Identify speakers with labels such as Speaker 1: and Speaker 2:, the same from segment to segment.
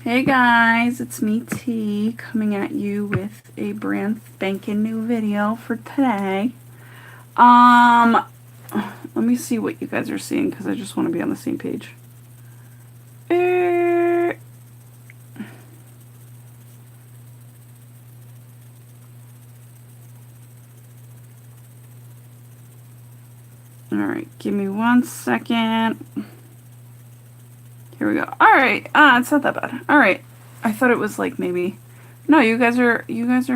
Speaker 1: Hey guys, it's me T coming at you with a brand spanking new video for today. Um, Let me see what you guys are seeing because I just want to be on the same page. Alright, give me 1 second. Here we go. Alright, it's not that bad. Alright. I thought it was like maybe. No, you guys are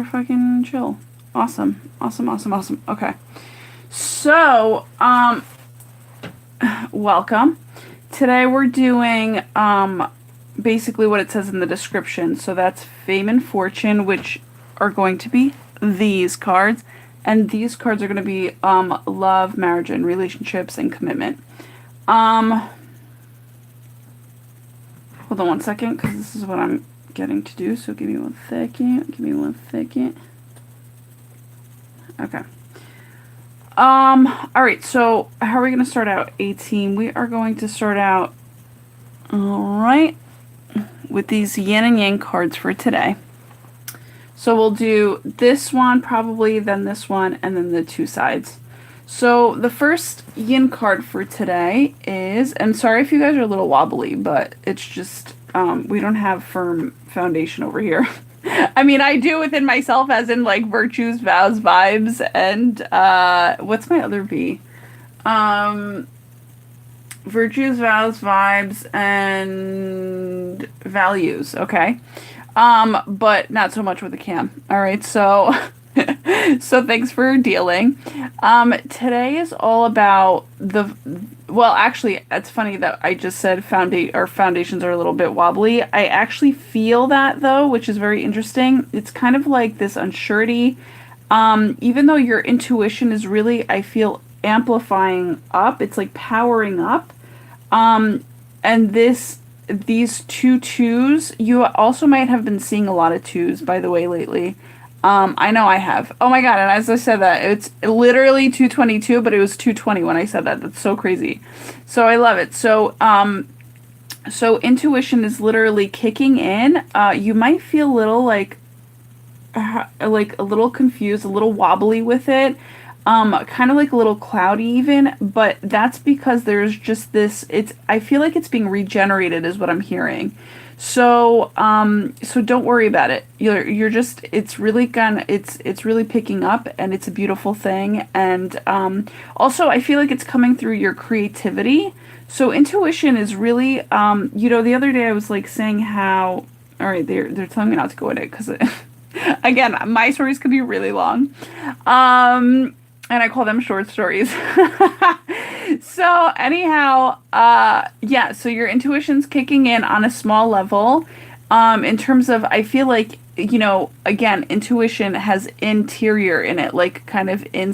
Speaker 1: fucking chill. Awesome. Awesome. Okay. So, welcome. Today we're doing basically what it says in the description. So that's fame and fortune, which are going to be these cards, and these cards are going to be love, marriage, and relationships and commitment. Hold on 1 second, because this is what I'm getting to do. So give me 1 second. Okay. Alright, so how are we going to start out? 18. We are going to start out, alright, with these yin and yang cards for today. So we'll do this one probably, then this one, and then the two sides. So the first yin card for today is, and sorry if you guys are a little wobbly, but it's just, we don't have firm foundation over here. I mean, I do within myself, as in like virtues, vows, vibes, and what's my other V? Virtues, vows, vibes, and values. Okay. But not so much with the cam. All right. So, so thanks for dealing. Today is all about well, actually, it's funny that I just said foundations are a little bit wobbly. I actually feel that though, which is very interesting. It's kind of like this unsurety. Even though your intuition is really, I feel, amplifying up. It's like powering up. And these two twos, you also might have been seeing a lot of twos, by the way, lately. I know I have. Oh my god, and as I said that, it's literally 222, but it was 220 when I said that. That's so crazy. So I love it. So, so intuition is literally kicking in. You might feel a little like a little confused, a little wobbly with it. Kind of like a little cloudy even, but that's because there's just this, I feel like it's being regenerated is what I'm hearing. So, so don't worry about it. You're just, it's really it's really picking up, and it's a beautiful thing. And, also I feel like it's coming through your creativity. So intuition is really, the other day I was like saying how, all right, they're telling me not to go in it because again, my stories could be really long. And I call them short stories. So anyhow, yeah, so your intuition's kicking in on a small level. In terms of, I feel like, again, intuition has interior in it, like kind of in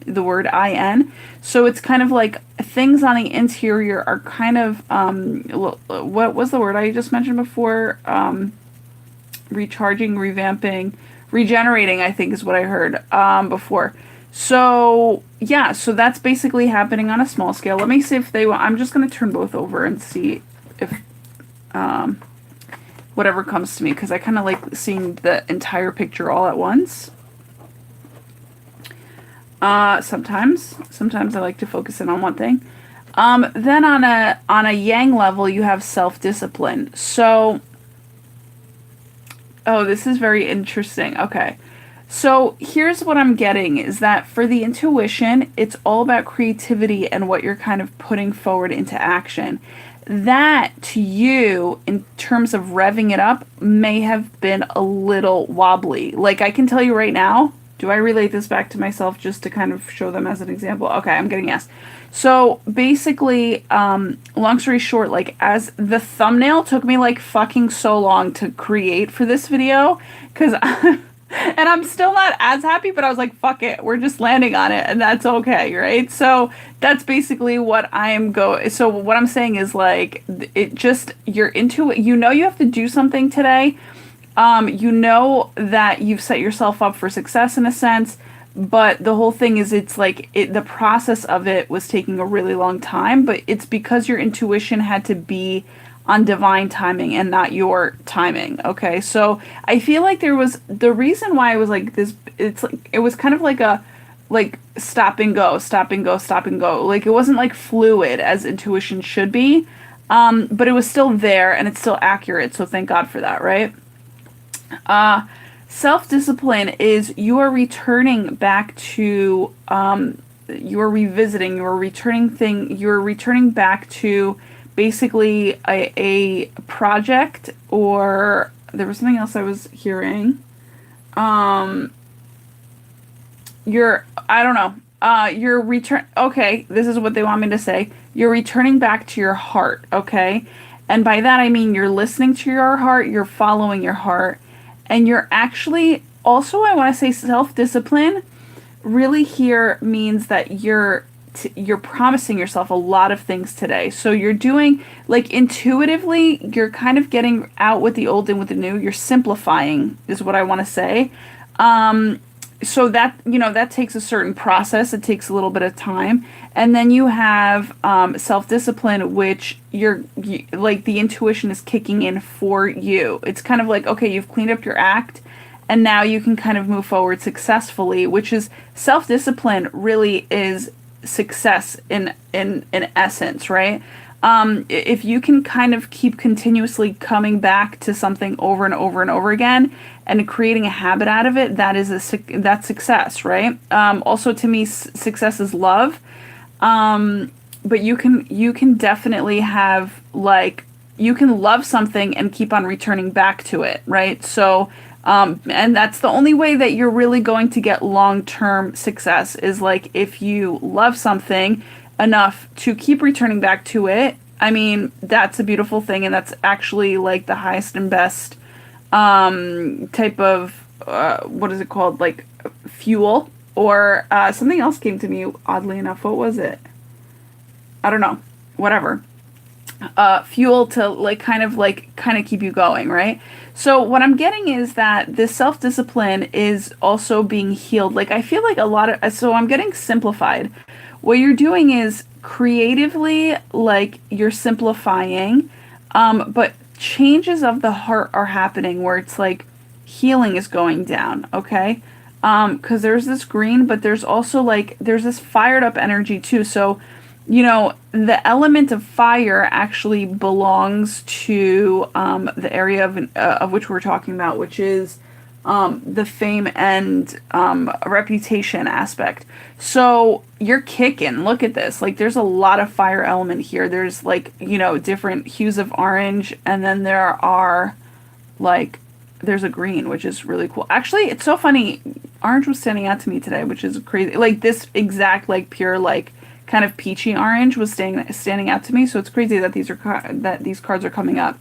Speaker 1: the word in. So it's kind of like things on the interior are kind of, what was the word I just mentioned before? Recharging, revamping, regenerating, I think is what I heard, before. So, yeah, so that's basically happening on a small scale. Let me see if they want. I'm just going to turn both over and see if whatever comes to me, because I kind of like seeing the entire picture all at once. Sometimes I like to focus in on one thing. Then on a yang level, you have self-discipline. So, oh, this is very interesting. Okay. So here's what I'm getting is that for the intuition, it's all about creativity and what you're kind of putting forward into action. That to you, in terms of revving it up, may have been a little wobbly. Like I can tell you right now, do I relate this back to myself just to kind of show them as an example? Okay, I'm getting yes. So basically, long story short, like as the thumbnail took me like fucking so long to create for this video, because and I'm still not as happy, but I was like, fuck it, we're just landing on it, and that's okay, right? So that's basically what so what I'm saying is like, it just, you're into it, you have to do something today, that you've set yourself up for success in a sense, but the whole thing is, it's like, the process of it was taking a really long time, but it's because your intuition had to be on divine timing and not your timing. Okay. So I feel like there was the reason why it was like this, it's like, it was kind of like a, like stop and go, stop and go, stop and go. Like it wasn't like fluid as intuition should be. But it was still there and it's still accurate. So thank God for that, right? Uh, Self-discipline is you are returning back to, you are revisiting, you are returning back to basically a project, or there was something else I was hearing. Um, I don't know. You're okay, this is what they want me to say. You're returning back to your heart, okay? And by that I mean you're listening to your heart, you're following your heart, and you're actually also, I want to say self-discipline really here means that you're promising yourself a lot of things today. So you're doing like intuitively, you're kind of getting out with the old and with the new. You're simplifying is what I want to say. So that, that takes a certain process. It takes a little bit of time. And then you have self-discipline, which like the intuition is kicking in for you. It's kind of like, okay, you've cleaned up your act and now you can kind of move forward successfully, which is self-discipline really is success in essence, right? If you can kind of keep continuously coming back to something over and over and over again and creating a habit out of it, that's success, right? Also to me, success is love. But you can definitely have like, you can love something and keep on returning back to it, right? So, and that's the only way that you're really going to get long-term success is like if you love something enough to keep returning back to it. I mean, that's a beautiful thing, and that's actually like the highest and best type of what is it called? Like fuel or something else came to me oddly enough. What was it? I don't know. Whatever. Fuel to kind of keep you going, right? So what I'm getting is that this self-discipline is also being healed. Like I feel like so I'm getting simplified. What you're doing is creatively, like you're simplifying, but changes of the heart are happening where it's like healing is going down, okay? Because there's this green, but there's also there's this fired up energy too. So the element of fire actually belongs to the area of which we're talking about, which is the fame and reputation aspect. So you're kicking. Look at this. Like there's a lot of fire element here. There's different hues of orange, and then there's a green, which is really cool. Actually, it's so funny. Orange was standing out to me today, which is crazy. Like this exact pure kind of peachy orange was standing out to me. So it's crazy that these cards are coming up.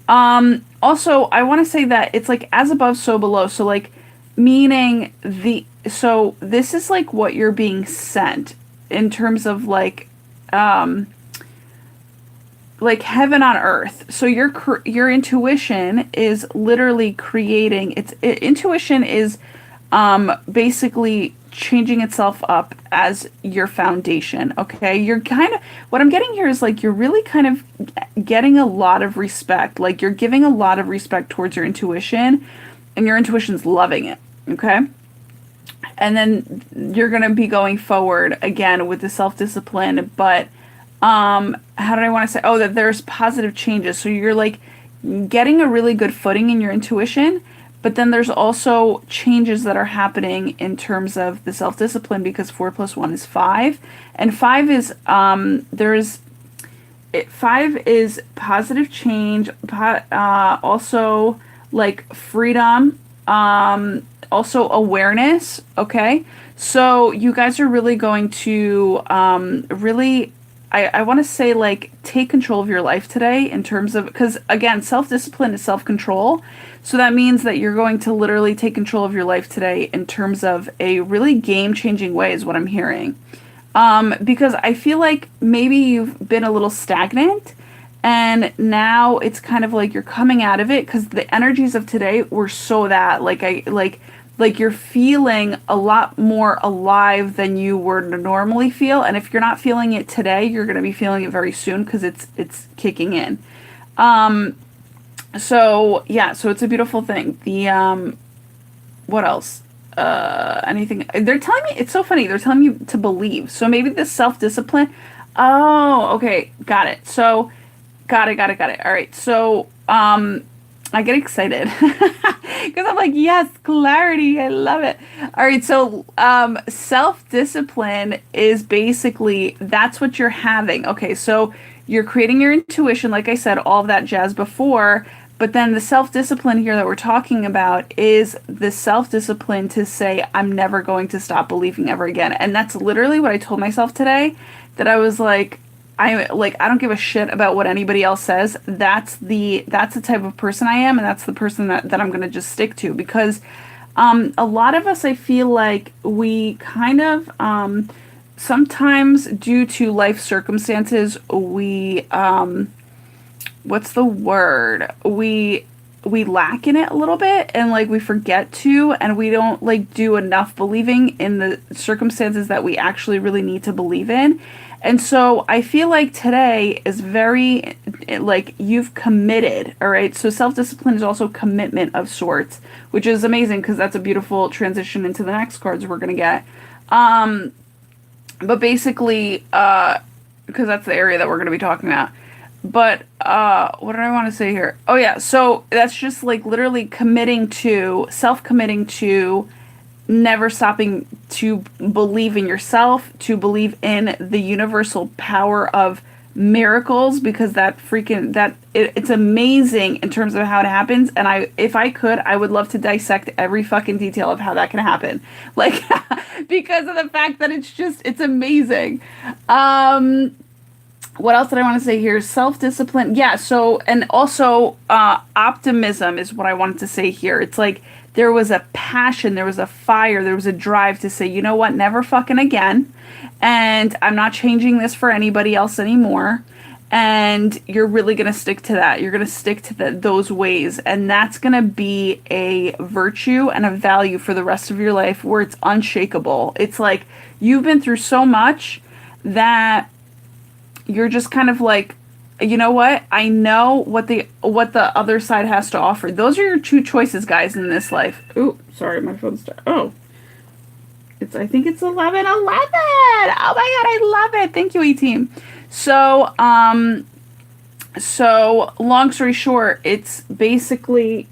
Speaker 1: Also, I want to say that it's like as above, so below. So meaning so this is what you're being sent in terms of heaven on earth. So your intuition is literally creating intuition is basically changing itself up as your foundation. Okay, you're kind of, what I'm getting here is you're really kind of getting a lot of respect. You're giving a lot of respect towards your intuition, and your intuition's loving it. Okay, and then you're gonna be going forward again with the self-discipline, but how did I want to say? Oh, that there's positive changes. So you're getting a really good footing in your intuition. But then there's also changes that are happening in terms of the self-discipline, because 4 + 1 is 5. And 5 is, 5 is positive change, also freedom, also awareness, okay? So you guys are really going to really, I want to say take control of your life today in terms of, because again, self-discipline is self-control. So that means that you're going to literally take control of your life today in terms of a really game-changing way is what I'm hearing. Because I feel like maybe you've been a little stagnant and now it's kind of you're coming out of it, because the energies of today were so that you're feeling a lot more alive than you would normally feel. And if you're not feeling it today, you're going to be feeling it very soon because it's kicking in. So yeah, so it's a beautiful thing. The what else? Anything they're telling me, it's so funny. They're telling me to believe. So maybe this self-discipline. Oh, okay. Got it. So got it. All right. So I get excited because I'm like, yes, clarity. I love it. All right. So self-discipline is basically that's what you're having. Okay. So you're creating your intuition, like I said, all of that jazz before. But then the self-discipline here that we're talking about is the self-discipline to say, I'm never going to stop believing ever again. And that's literally what I told myself today, that I was like, I don't give a shit about what anybody else says. That's the type of person I am, and that's the person that I'm gonna just stick to. Because a lot of us, I feel like we kind of sometimes due to life circumstances, we what's the word? We lack in it a little bit, and like we forget to, and we don't like do enough believing in the circumstances that we actually really need to believe in. And so I feel like today is very like you've committed, all right? So self-discipline is also commitment of sorts, which is amazing because that's a beautiful transition into the next cards we're going to get. But basically because that's the area that we're going to be talking about. But what did I want to say here? Oh yeah, so that's just like literally self-committing to never stopping to believe in yourself, to believe in the universal power of miracles, because it's amazing in terms of how it happens. And if I could, I would love to dissect every fucking detail of how that can happen. Like because of the fact that it's amazing. What else did I want to say here? Self-discipline. Yeah, so, and also optimism is what I wanted to say here. It's like there was a passion, there was a fire, there was a drive to say, you know what, never fucking again. And I'm not changing this for anybody else anymore. And you're really going to stick to that. You're going to stick to those ways. And that's going to be a virtue and a value for the rest of your life where it's unshakable. It's like you've been through so much that you're just kind of like, you know what? I know what the other side has to offer. Those are your two choices, guys, in this life. Ooh, sorry, my phone's oh. I think it's 11:11. Oh my god, I love it. Thank you, A-Team. So, long story short, it's basically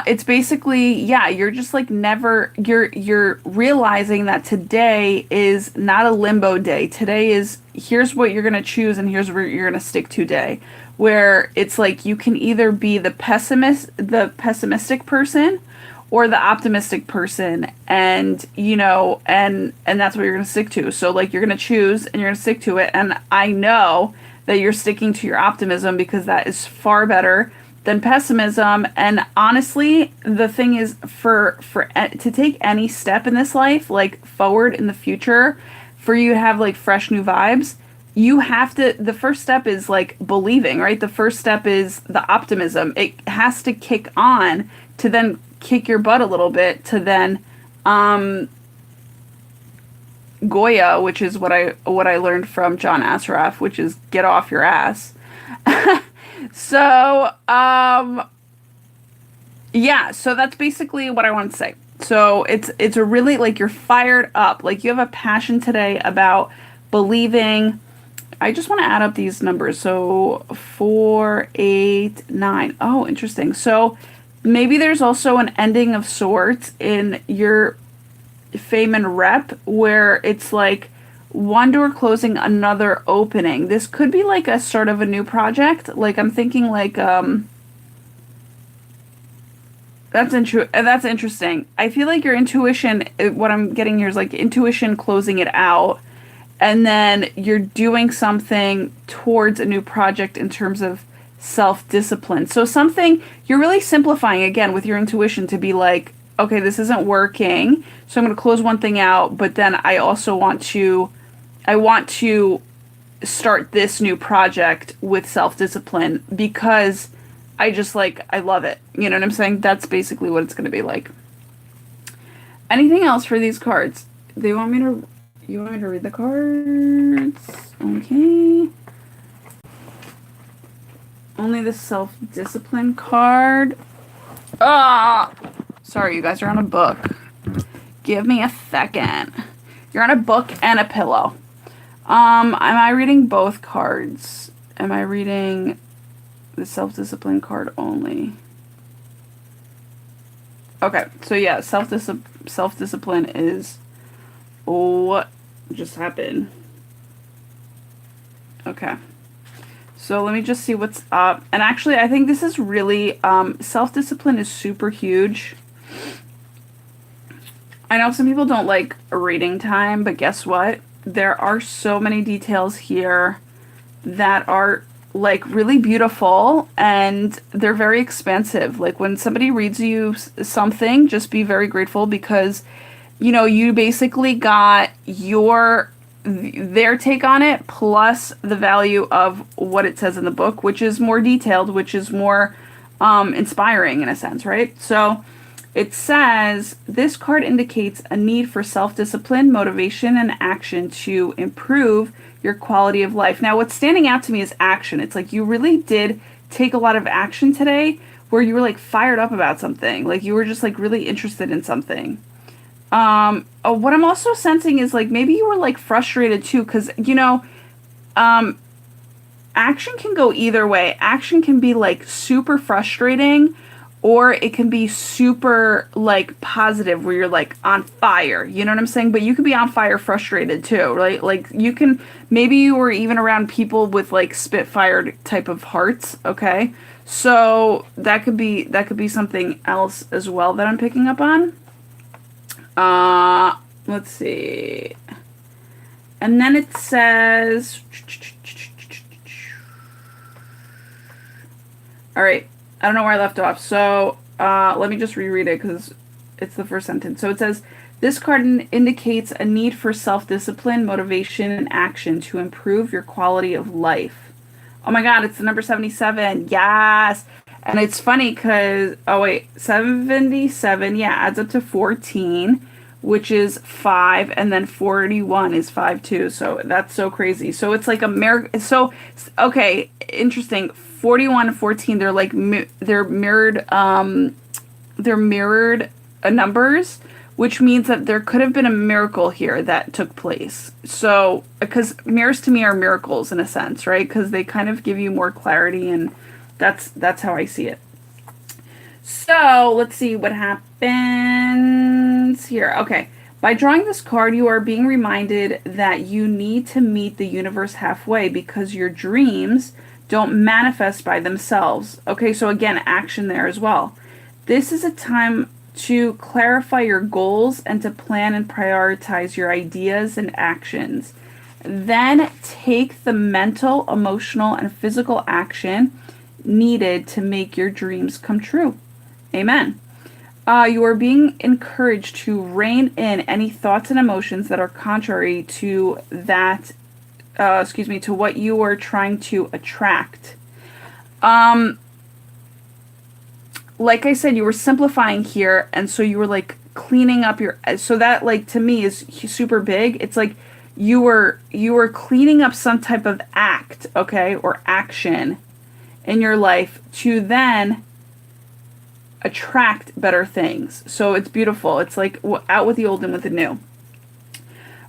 Speaker 1: it's basically, yeah, you're just like you're realizing that today is not a limbo day. Today is, here's what you're going to choose and here's where you're going to stick to day. Where it's like you can either be the pessimistic person or the optimistic person, and and that's what you're going to stick to. So like you're going to choose and you're going to stick to it. And I know that you're sticking to your optimism because that is far better than pessimism. And honestly, the thing is, for to take any step in this life, like forward in the future, for you to have like fresh new vibes, you have to, the first step is like believing, right? The first step is the optimism. It has to kick on to then kick your butt a little bit to then Goya, which is what I learned from John Assaraf, which is get off your ass. So, yeah, so that's basically what I want to say. So it's a really, like, you're fired up. Like, you have a passion today about believing. I just want to add up these numbers. So 4, 8, 9. Oh, interesting. So maybe there's also an ending of sorts in your fame and rep where it's like one door closing, another opening. This could be like a start of a new project. Like I'm thinking like that's interesting. I feel like your intuition, what I'm getting here is like intuition closing it out, and then you're doing something towards a new project in terms of self-discipline. So something you're really simplifying again with your intuition to be like, okay, this isn't working, so I'm going to close one thing out, but then I also want to start this new project with self-discipline because I just like, I love it. You know what I'm saying? That's basically what it's going to be like. Anything else for these cards? You want me to read the cards? Okay. Only the self-discipline card. Ah! Sorry, you guys are on a book. Give me a second. You're on a book and a pillow. Am I reading both cards? Am I reading the self-discipline card only? Okay, so yeah, self-discipline is what just happened. Okay. So let me just see what's up. And actually, I think this is really, self-discipline is super huge. I know some people don't like reading time, but guess what? There are so many details here that are like really beautiful and they're very expansive. Like when somebody reads you something, just be very grateful because, you know, you basically got their take on it plus the value of what it says in the book, which is more detailed, which is more inspiring in a sense, right? So it says, this card indicates a need for self-discipline, motivation, and action to improve your quality of life. Now, what's standing out to me is action. It's like you really did take a lot of action today where you were like fired up about something. Like you were just like really interested in something. What I'm also sensing is like maybe you were like frustrated too, because, you know, action can go either way. Action can be like super frustrating or it can be super like positive where you're like on fire, you know what I'm saying? But you could be on fire frustrated too, right? Like you can, maybe you were even around people with like spitfire type of hearts, okay? So that could be something else as well that I'm picking up on. Let's see. And then it says, all right. I don't know where I left off. So let me just reread it because it's the first sentence. So it says, this card indicates a need for self-discipline, motivation, and action to improve your quality of life. Oh my God, it's the number 77. Yes. And it's funny because, oh wait, 77, yeah, adds up to 14, which is 5, and then 41 is 5 too. So that's so crazy. So it's like so, okay, interesting. 41 and 14, they're like, they're mirrored numbers, which means that there could have been a miracle here that took place. So, because mirrors to me are miracles in a sense, right? Because they kind of give you more clarity, and that's how I see it. So, let's see what happens here. Okay. By drawing this card, you are being reminded that you need to meet the universe halfway because your dreams don't manifest by themselves. Okay, so again, action there as well. This is a time to clarify your goals and to plan and prioritize your ideas and actions. Then take the mental, emotional, and physical action needed to make your dreams come true. Amen. You are being encouraged to rein in any thoughts and emotions that are contrary to that to what you are trying to attract. Like I said, you were simplifying here, and so you were like cleaning up so that like to me is super big. It's like you were cleaning up some type of act, okay, or action in your life to then attract better things. So it's beautiful. It's like out with the old and with the new.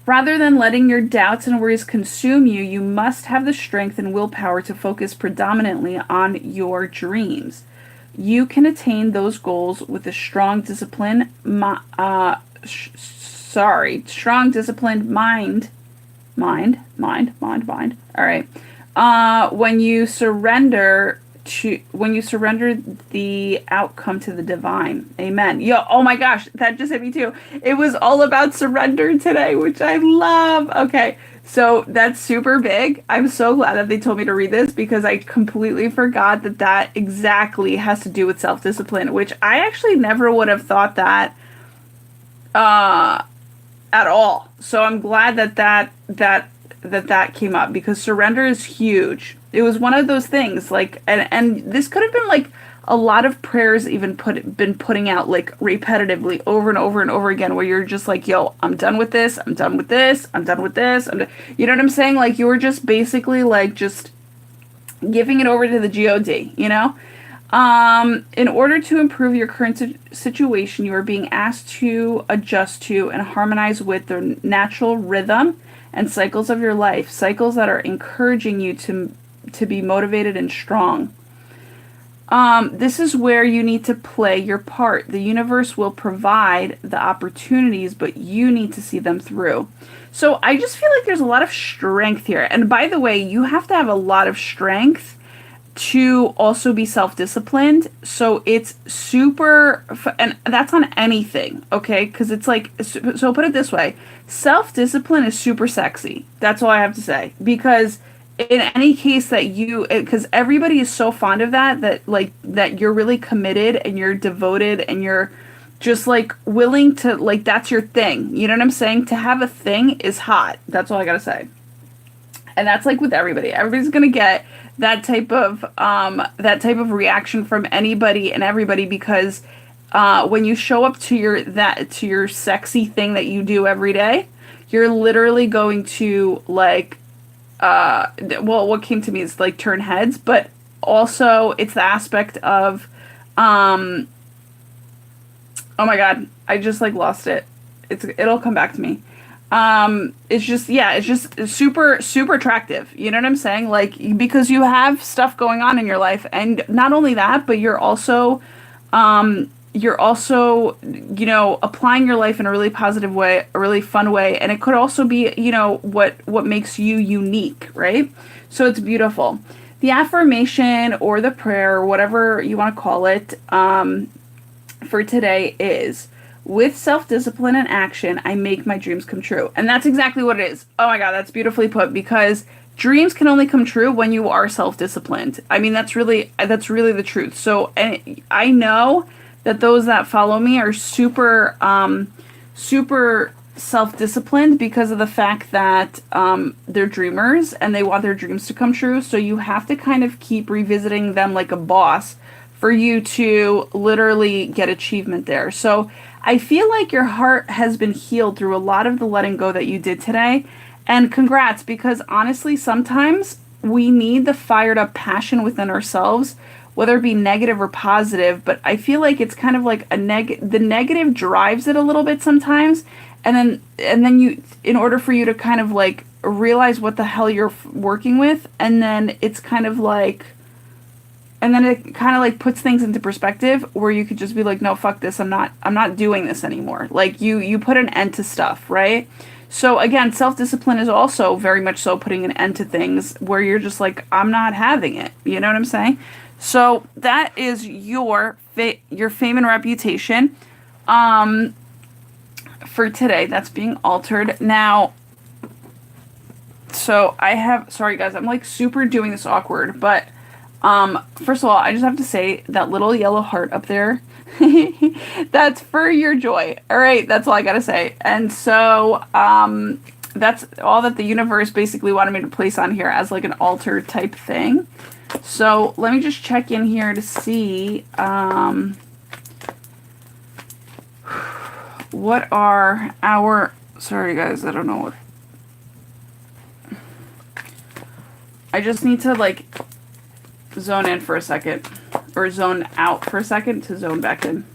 Speaker 1: Rather than letting your doubts and worries consume you, you must have the strength and willpower to focus predominantly on your dreams. You can attain those goals with a strong disciplined mind. All right. When you surrender the outcome to the divine. Amen. Yo, oh my gosh, that just hit me too. It was all about surrender today, which I love. Okay, so that's super big. I'm so glad that they told me to read this because I completely forgot that exactly has to do with self-discipline, which I actually never would have thought that at all. So I'm glad that came up because surrender is huge. It was one of those things like, and this could have been like a lot of prayers even been putting out like repetitively over and over and over again, where you're just like, yo, I'm done with this. I'm done with this. I'm done with this. You know what I'm saying? Like you were just basically like, just giving it over to the God, you know? In order to improve your current situation, you are being asked to adjust to and harmonize with the natural rhythm and cycles of your life, cycles that are encouraging you to be motivated and strong. This is where you need to play your part. The universe will provide the opportunities, but you need to see them through. So I just feel like there's a lot of strength here. And by the way, you have to have a lot of strength to also be self-disciplined. So it's super, and that's on anything, okay? Because it's like, so put it this way, self-discipline is super sexy. That's all I have to say. Because in any case that you, because everybody is so fond of that like, that you're really committed and you're devoted and you're just like willing to, like, that's your thing. You know what I'm saying? To have a thing is hot. That's all I gotta say. And that's like with everybody. Everybody's gonna get that type of reaction from anybody and everybody, because when you show up to your sexy thing that you do every day, you're literally going to like well, what came to me is like turn heads, but also it's the aspect of oh my god, I just like lost it. It'll come back to me. It's just, yeah, it's just super, super attractive. You know what I'm saying? Like, because you have stuff going on in your life, and not only that, but you're also, you know, applying your life in a really positive way, a really fun way. And it could also be, you know, what makes you unique, right? So it's beautiful. The affirmation or the prayer, or whatever you want to call it, for today is, with self-discipline and action, I make my dreams come true. And that's exactly what it is. Oh my God, that's beautifully put, because dreams can only come true when you are self-disciplined. I mean, that's really the truth. So, and I know that those that follow me are super, super self-disciplined because of the fact that they're dreamers and they want their dreams to come true. So you have to kind of keep revisiting them like a boss for you to literally get achievement there. So I feel like your heart has been healed through a lot of the letting go that you did today. And congrats, because honestly, sometimes we need the fired up passion within ourselves, whether it be negative or positive. But I feel like it's kind of like the negative drives it a little bit sometimes. And then you, in order for you to kind of like realize what the hell you're working with, and then it's kind of like, and then it kind of like puts things into perspective where you could just be like, no, fuck this. I'm not doing this anymore. Like you put an end to stuff, right? So again, self-discipline is also very much so putting an end to things where you're just like, I'm not having it. You know what I'm saying? So that is your fame and reputation for today. That's being altered. Now, so sorry guys, I'm like super doing this awkward, but first of all, I just have to say that little yellow heart up there, that's for your joy. All right. That's all I got to say. And so, that's all that the universe basically wanted me to place on here as like an altar type thing. So let me just check in here to see, what are our, sorry guys, I don't know what, I just need to like zone in for a second, or zone out for a second to zone back in.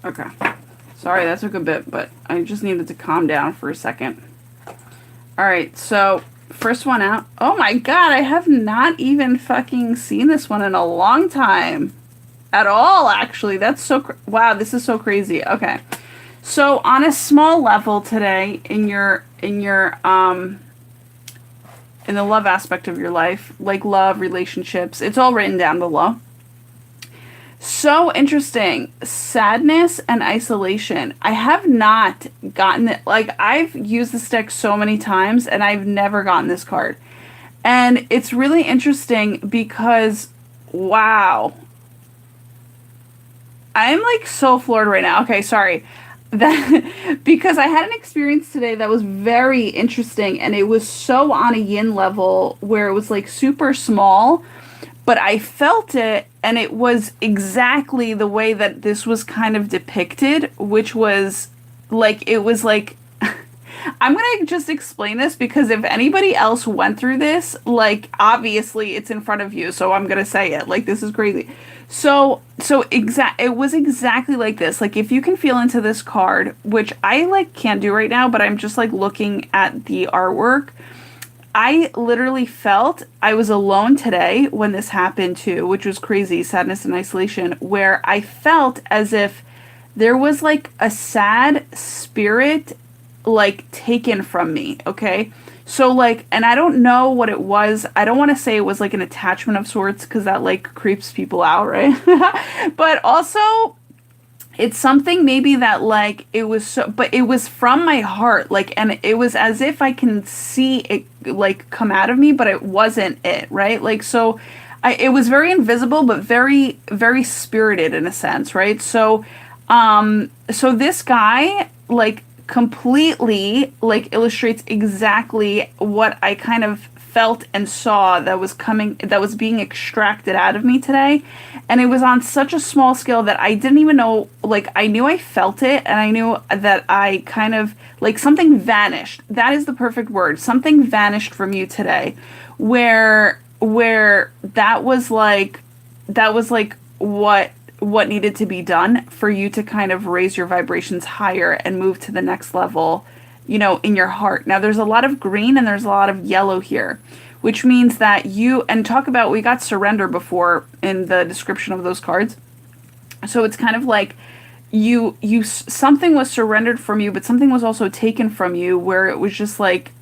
Speaker 1: Okay. Sorry, that took a bit, but I just needed to calm down for a second. Alright, so first one out. Oh my god, I have not even fucking seen this one in a long time. At all, actually. That's so wow, this is so crazy. Okay. So on a small level today in the love aspect of your life, like love, relationships, it's all written down below. So interesting. Sadness and isolation. I have not gotten it. Like, I've used this deck so many times and I've never gotten this card. And it's really interesting because, wow. I'm like so floored right now. Okay, sorry. That because I had an experience today that was very interesting and it was so on a yin level where it was like super small, but I felt it and it was exactly the way that this was kind of depicted, which was like it was like I'm gonna just explain this because if anybody else went through this, like obviously it's in front of you, so I'm gonna say it. Like this is crazy. It was exactly like this. Like if you can feel into this card, which I like can't do right now, but I'm just like looking at the artwork. I literally felt I was alone today when this happened too, which was crazy, sadness and isolation, where I felt as if there was like a sad spirit like taken from me, okay? So like, and I don't know what it was. I don't want to say it was like an attachment of sorts because that like creeps people out, right? But also it's something maybe that like it was so, but it was from my heart, like, and it was as if I can see it like come out of me, but it wasn't it, right? Like, so it was very invisible, but very, very spirited in a sense, right? So this guy, like, completely like illustrates exactly what I kind of felt and saw that was coming, that was being extracted out of me today. And it was on such a small scale that I didn't even know, like, I knew I felt it and I knew that I kind of, like, something vanished. That is the perfect word. Something vanished from you today where that was like what needed to be done for you to kind of raise your vibrations higher and move to the next level, you know, in your heart. Now, there's a lot of green and there's a lot of yellow here, which means that you, and talk about, we got surrender before in the description of those cards. So it's kind of like something was surrendered from you, but something was also taken from you where it was just like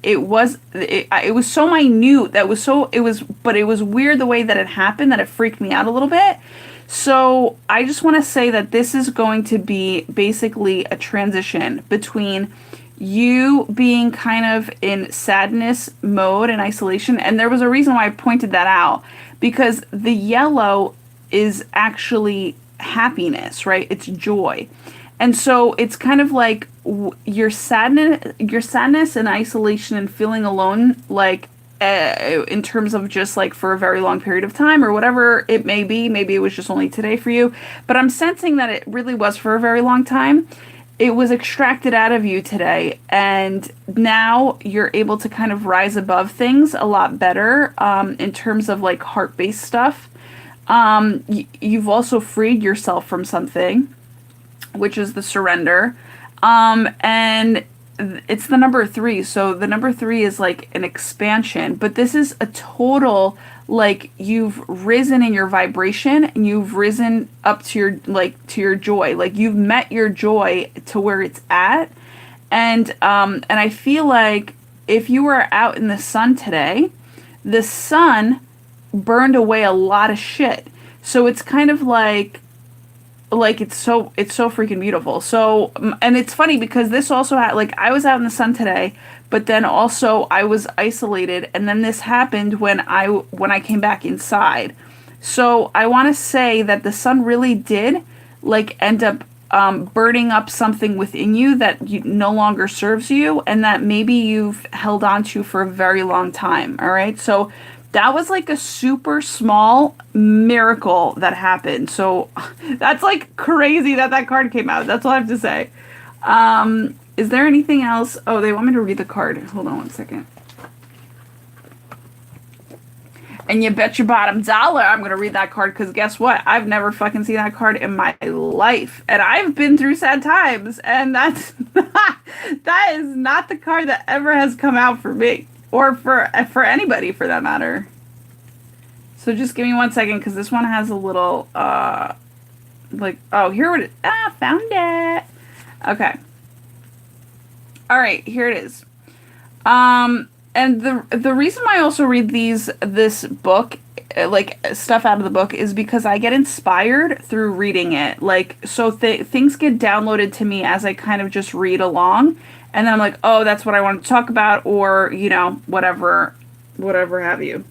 Speaker 1: it was so minute that was so, but it was weird the way that it happened that it freaked me out a little bit. So I just want to say that this is going to be basically a transition between you being kind of in sadness mode and isolation. And there was a reason why I pointed that out, because the yellow is actually happiness, right? It's joy. And so it's kind of like your sadness and isolation and feeling alone, like in terms of just like for a very long period of time or whatever it may be. Maybe it was just only today for you, but I'm sensing that it really was for a very long time. It was extracted out of you today, and now you're able to kind of rise above things a lot better in terms of like heart-based stuff. You've also freed yourself from something, which is the surrender. And it's the number 3. So the number 3 is like an expansion, but this is a total, like, you've risen in your vibration and you've risen up to your, like, to your joy. Like, you've met your joy to where it's at. And I feel like if you were out in the sun today, the sun burned away a lot of shit. So it's kind of like it's so freaking beautiful. So, and it's funny because this also had, like, I was out in the sun today, but then also I was isolated, and then this happened when I came back inside. So I want to say that the sun really did like end up burning up something within you that no longer serves you, and that maybe you've held on to for a very long time. All right, so that was like a super small miracle that happened. So that's like crazy that card came out. That's all I have to say. Is there anything else? Oh, they want me to read the card. Hold on one second. And you bet your bottom dollar I'm going to read that card, because guess what? I've never fucking seen that card in my life. And I've been through sad times. And that is not the card that ever has come out for me. Or for anybody, for that matter. So just give me one second, because this one has a little, like, oh, here it is. Ah, found it. Okay. All right, here it is. And the reason why I also read this book, like stuff out of the book, is because I get inspired through reading it. Like, so things get downloaded to me as I kind of just read along, and then I'm like, oh, that's what I want to talk about, or whatever, whatever have you.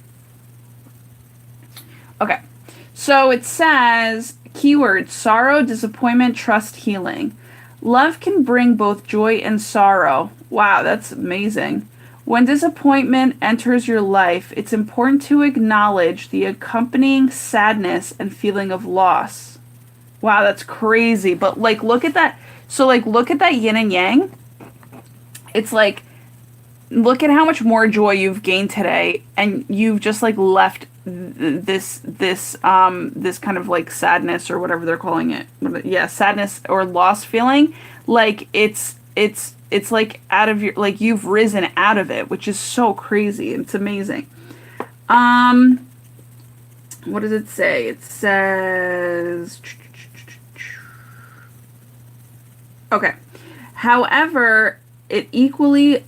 Speaker 1: Okay, so it says keywords: sorrow, disappointment, trust, healing. Love can bring both joy and sorrow. Wow, that's amazing. When disappointment enters your life, it's important to acknowledge the accompanying sadness and feeling of loss. Wow, that's crazy. But like, look at that. So, like, look at that yin and yang. It's like, look at how much more joy you've gained today, and you've just like left this kind of like sadness or whatever they're calling it. Yeah, sadness or loss feeling. Like it's like out of your, like you've risen out of it, which is so crazy. It's amazing. What does it say? It says, okay. However, it's equally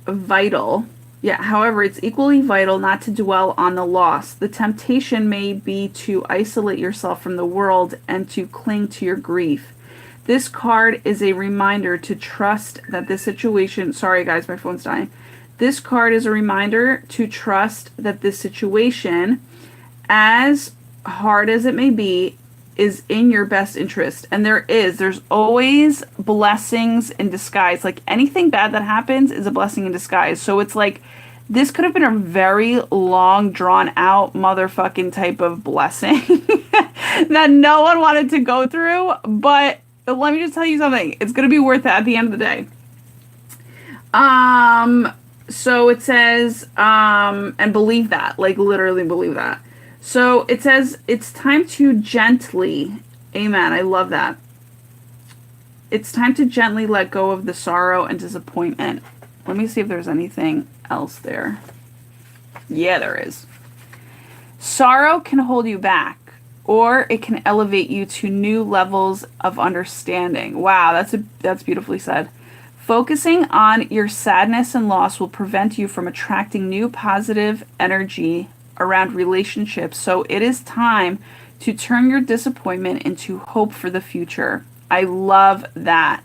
Speaker 1: vital. Yeah, however, it's equally vital not to dwell on the loss. The temptation may be to isolate yourself from the world and to cling to your grief. This card is a reminder to trust that this situation, sorry guys, my phone's dying. This card is a reminder to trust that this situation, as hard as it may be, is in your best interest. And there's always blessings in disguise. Like anything bad that happens is a blessing in disguise. So it's like, this could have been a very long, drawn out motherfucking type of blessing that no one wanted to go through. But let me just tell you something. It's going to be worth it at the end of the day. So it says, and believe that, like literally believe that. So it says, it's time to gently, amen, I love that. It's time to gently let go of the sorrow and disappointment. Let me see if there's anything else there. Yeah, there is. Sorrow can hold you back, or it can elevate you to new levels of understanding. Wow, that's beautifully said. Focusing on your sadness and loss will prevent you from attracting new positive energy around relationships. So it is time to turn your disappointment into hope for the future. I love that.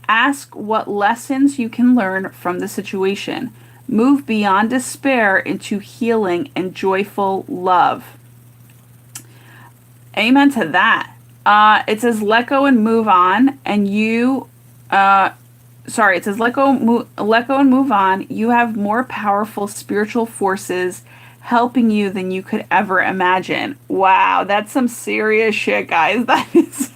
Speaker 1: Ask what lessons you can learn from the situation. Move beyond despair into healing and joyful love. Amen to that. It says let go and move on, and it says let go and move on. You have more powerful spiritual forces helping you than you could ever imagine. Wow, that's some serious shit, guys. That is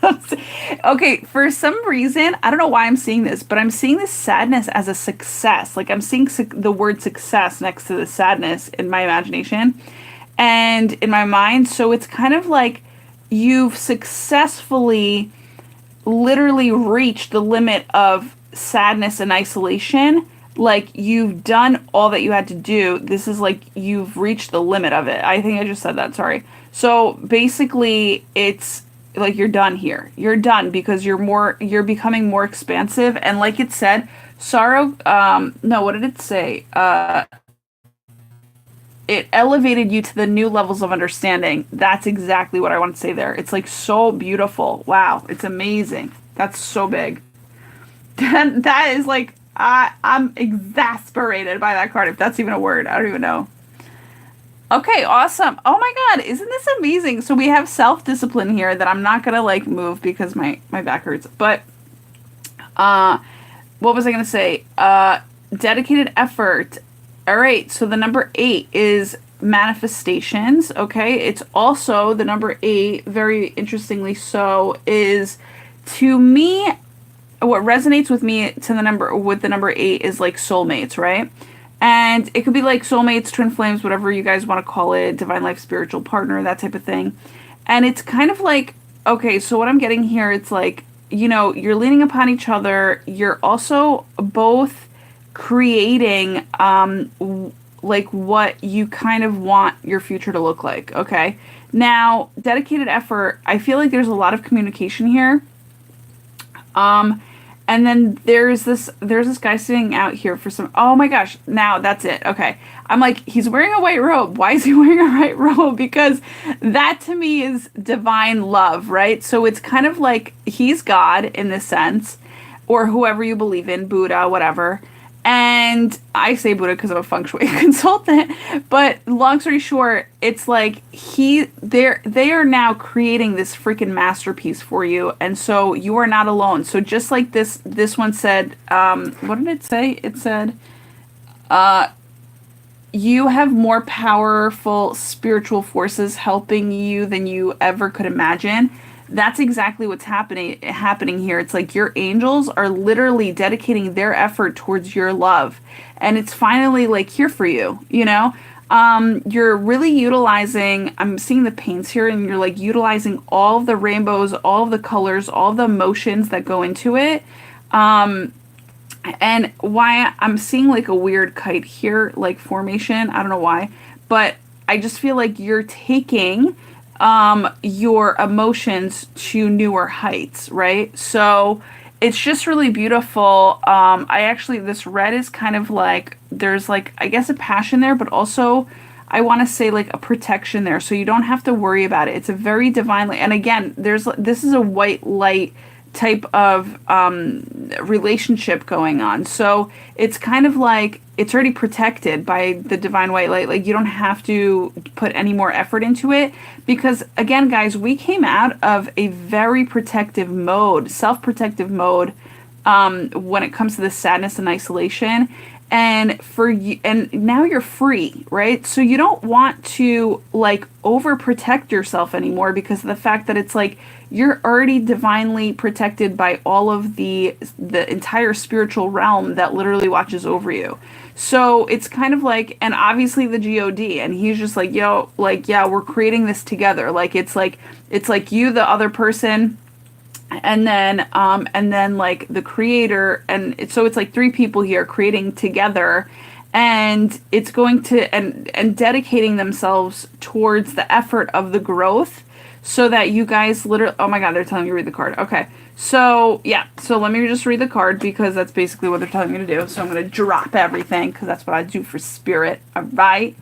Speaker 1: okay. For some reason, I don't know why I'm seeing this, but I'm seeing this sadness as a success. Like I'm seeing the word success next to the sadness in my imagination and in my mind. So it's kind of like you've successfully literally reached the limit of sadness and isolation. Like you've done all that you had to do. This is like you've reached the limit of it. I think I just said that, sorry. So basically it's like you're done here. You're done because you're becoming more expansive, and like it said, sorrow, no, what did it say? It elevated you to the new levels of understanding. That's exactly what I want to say there. It's like so beautiful. Wow, it's amazing. That's so big. That is like, I'm exasperated by that card, if that's even a word. I don't even know. Okay, awesome. Oh my god, isn't this amazing? So we have self-discipline here that I'm not gonna like move because my back hurts. But what was I gonna say? Dedicated effort. All right, so the number 8 is manifestations. Okay, it's also the number 8, very interestingly so, is, to me, what resonates with me with the number 8 is like soulmates, right? And it could be like soulmates, twin flames, whatever you guys want to call it, divine life, spiritual partner, that type of thing. And it's kind of like, okay, so what I'm getting here, it's like, you're leaning upon each other. You're also both creating like what you kind of want your future to look like, okay? Now, dedicated effort, I feel like there's a lot of communication here. Um, and then there's this guy sitting out here for some. Oh my gosh! Now that's it. Okay, I'm like, he's wearing a white robe. Why is he wearing a white robe? Because that to me is divine love, right? So it's kind of like he's God in this sense, or whoever you believe in, Buddha, whatever. And I say Buddha because I'm a feng shui consultant. But long story short, it's like they are now creating this freaking masterpiece for you, and so you are not alone. So just like this one said, what did it say? It said, uh, you have more powerful spiritual forces helping you than you ever could imagine. That's exactly what's happening here. It's like your angels are literally dedicating their effort towards your love. And it's finally like here for you, you know? You're really utilizing, I'm seeing the paints here, and you're like utilizing all of the rainbows, all of the colors, all of the emotions that go into it. Um, and why I'm seeing like a weird kite here, like formation. I don't know why, but I just feel like you're taking your emotions to newer heights, right? So it's just really beautiful. I actually, this red is kind of like, there's like, I guess a passion there, but also I want to say like a protection there. So you don't have to worry about it. It's a very divinely, and again, this is a white light type of relationship going on. So it's kind of like it's already protected by the divine white light. Like you don't have to put any more effort into it because again, guys, we came out of a very protective mode, self-protective mode when it comes to this sadness and isolation. And for you, and now you're free, right? So you don't want to like overprotect yourself anymore because of the fact that it's like you're already divinely protected by all of the entire spiritual realm that literally watches over you. So it's kind of like, and obviously the God, and he's just like, yo, like, yeah, we're creating this together. Like it's like you, the other person, and then like the creator, and so it's like three people here creating together, and it's going to and dedicating themselves towards the effort of the growth so that you guys literally, oh my god, they're telling me to read the card. Okay, so yeah, so let me just read the card because that's basically what they're telling me to do. So I'm going to drop everything because that's what I do for spirit. All right.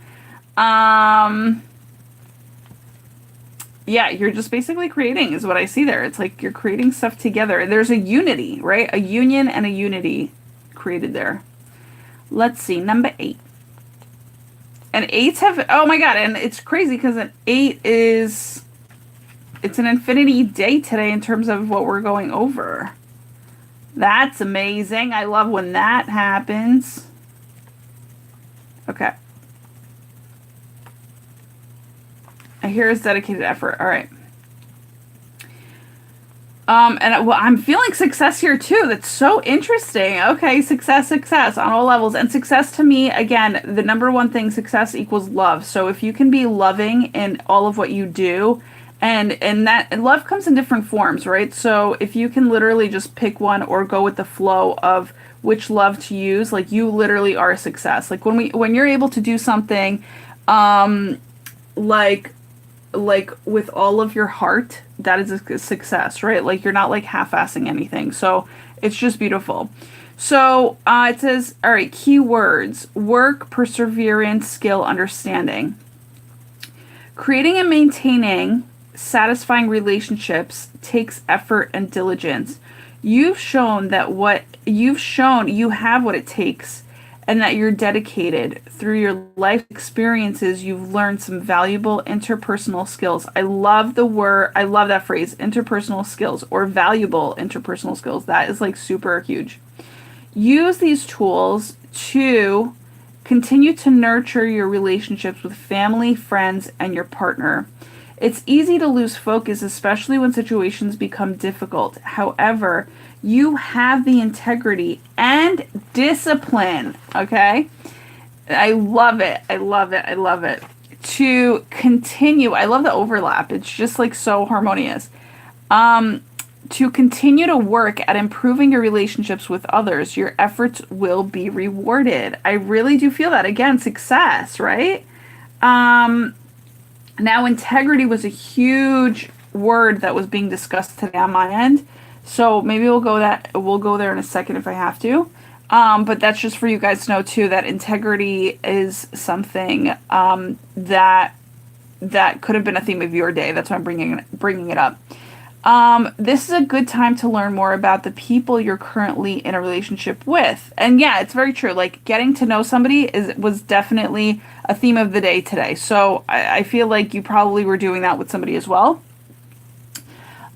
Speaker 1: Yeah, you're just basically creating is what I see there. It's like you're creating stuff together. There's a unity, right? A union and a unity created there. Let's see, number 8. And 8s have, oh my god, and it's crazy because an 8 is, it's an infinity day today in terms of what we're going over. That's amazing. I love when that happens. Okay. Here's dedicated effort. All right. And well, I'm feeling success here too. That's so interesting. Okay, success on all levels. And success to me, again, the number one thing, success equals love. So if you can be loving in all of what you do, and that and love comes in different forms, right? So if you can literally just pick one or go with the flow of which love to use, like you literally are a success. Like when you're able to do something, like with all of your heart, that is a success, right? Like you're not like half-assing anything. So it's just beautiful. So it says, all right, keywords: work, perseverance, skill, understanding. Creating and maintaining satisfying relationships takes effort and diligence. You've shown you have what it takes, and that you're dedicated. Through your life experiences, you've learned some valuable interpersonal skills. I love that phrase, interpersonal skills, or valuable interpersonal skills. That is like super huge. Use these tools to continue to nurture your relationships with family, friends, and your partner. It's easy to lose focus, especially when situations become difficult. However, you have the integrity and discipline, okay? I love it. I love it. I love it. To continue, I love the overlap. It's just like so harmonious. To continue to work at improving your relationships with others, your efforts will be rewarded. I really do feel that. Again, success, right? Now, integrity was a huge word that was being discussed today on my end. So maybe we'll go there in a second if I have to. But that's just for you guys to know too that integrity is something that could have been a theme of your day. That's why I'm bringing it up. This is a good time to learn more about the people you're currently in a relationship with. And yeah, it's very true. Like getting to know somebody was definitely a theme of the day today. So I feel like you probably were doing that with somebody as well.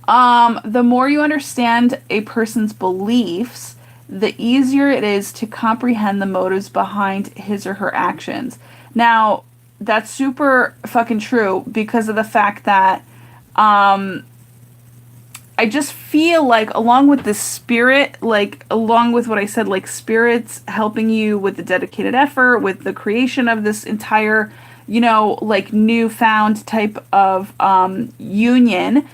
Speaker 1: The more you understand a person's beliefs, the easier it is to comprehend the motives behind his or her actions. Now, that's super fucking true because of the fact that I just feel like along with the spirit, like along with what I said, like spirits helping you with the dedicated effort, with the creation of this entire, like newfound type of union.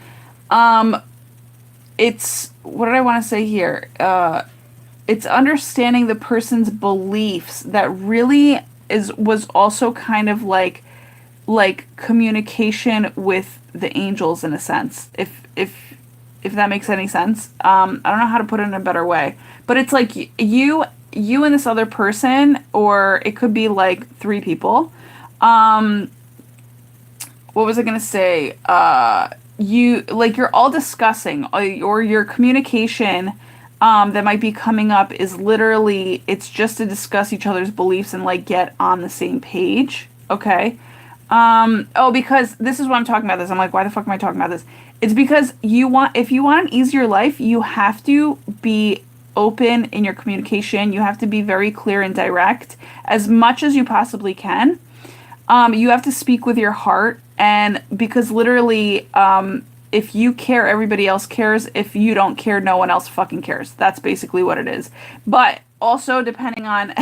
Speaker 1: It's what did I want to say here? It's understanding the person's beliefs that really was also kind of like communication with the angels in a sense. If that makes any sense. I don't know how to put it in a better way, but it's like you and this other person, or it could be like three people. What was I gonna say? You're all discussing, or your communication that might be coming up is literally it's just to discuss each other's beliefs and like get on the same page. Okay. Because this is why I'm talking about this. I'm like, why the fuck am I talking about this? It's because if you want an easier life, you have to be open in your communication. You have to be very clear and direct as much as you possibly can. You have to speak with your heart, and because literally, if you care, everybody else cares. If you don't care, no one else fucking cares. That's basically what it is. But also depending on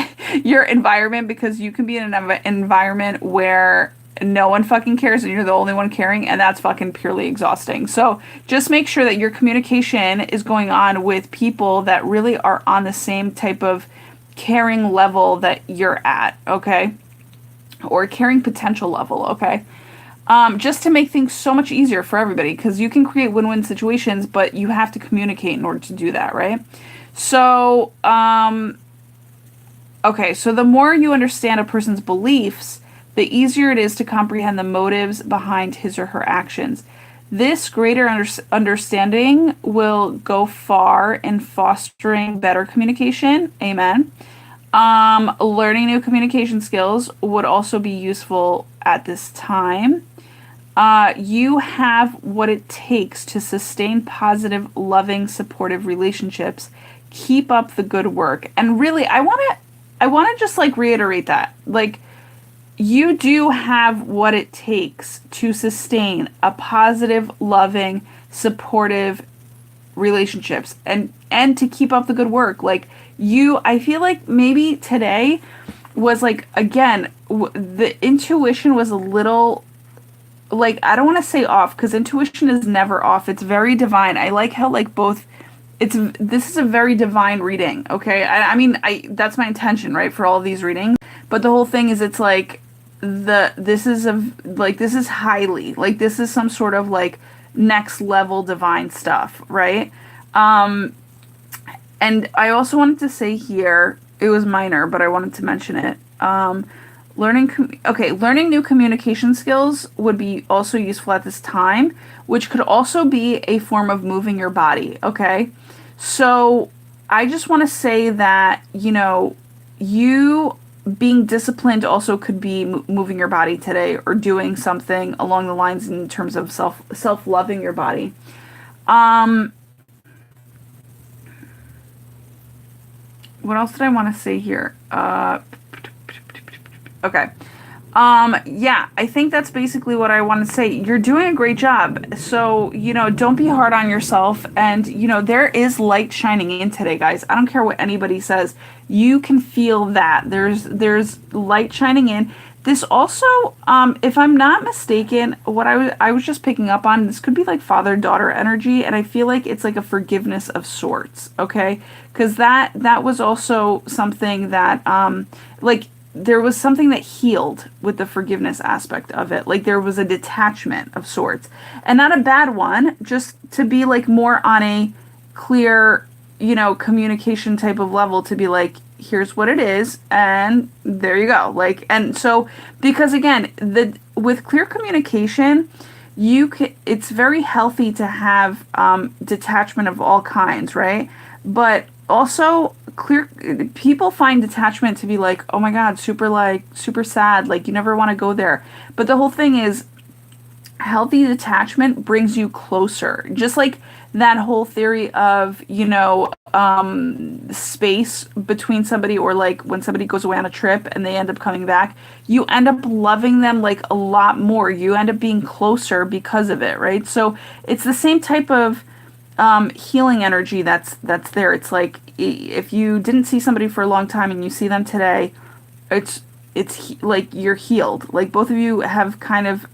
Speaker 1: your environment, because you can be in an environment where no one fucking cares and you're the only one caring, and that's fucking purely exhausting. So just make sure that your communication is going on with people that really are on the same type of caring level that you're at, okay? Or caring potential level, okay? Just to make things so much easier for everybody, because you can create win-win situations, but you have to communicate in order to do that, right? So, okay, so the more you understand a person's beliefs, the easier it is to comprehend the motives behind his or her actions. This greater understanding will go far in fostering better communication. Amen. Learning new communication skills would also be useful at this time. You have what it takes to sustain positive, loving, supportive relationships. Keep up the good work. And really, I want to just like reiterate that. Like, you do have what it takes to sustain a positive, loving, supportive relationships and to keep up the good work. Like I feel like maybe today was like, again, the intuition was a little, like, I don't want to say off, because intuition is never off. It's very divine. I like how like this is a very divine reading. Okay. I mean, that's my intention, right? For all of these readings. But the whole thing is, it's like, this is highly, like, this is some sort of like next level divine stuff, right? And I also wanted to say here, it was minor, but I wanted to mention it. Learning new communication skills would be also useful at this time, which could also be a form of moving your body. Okay, so I just want to say that you being disciplined also could be moving your body today, or doing something along the lines in terms of self-loving your body. What else did I want to say here? Okay. Yeah, I think that's basically what I want to say. You're doing a great job. So, don't be hard on yourself. And, there is light shining in today, guys. I don't care what anybody says. You can feel that. There's light shining in. This also, if I'm not mistaken, what I was just picking up on, this could be like father-daughter energy, and I feel like it's like a forgiveness of sorts, okay? Because that was also something that, there was something that healed with the forgiveness aspect of it. Like, there was a detachment of sorts. And not a bad one, just to be like more on a clear, communication type of level to be like, here's what it is, and there you go. Like, and so, because again, with clear communication, it's very healthy to have detachment of all kinds, right? But also, clear people find detachment to be like, oh my God, super sad, like you never want to go there. But the whole thing is, healthy detachment brings you closer. Just like that whole theory of, space between somebody, or like when somebody goes away on a trip and they end up coming back, you end up loving them like a lot more. You end up being closer because of it, right? So it's the same type of healing energy that's there. It's like if you didn't see somebody for a long time and you see them today, like you're healed. Like both of you have kind of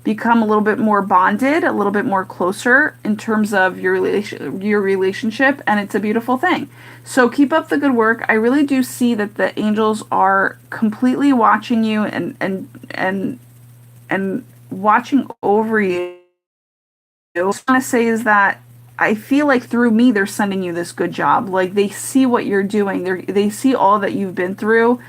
Speaker 1: become a little bit more bonded, a little bit more closer in terms of your relationship, and it's a beautiful thing. So keep up the good work. I really do see that the angels are completely watching you and watching over you. What I want to say is that I feel like through me they're sending you this good job. Like they see what you're doing. They see all that you've been through,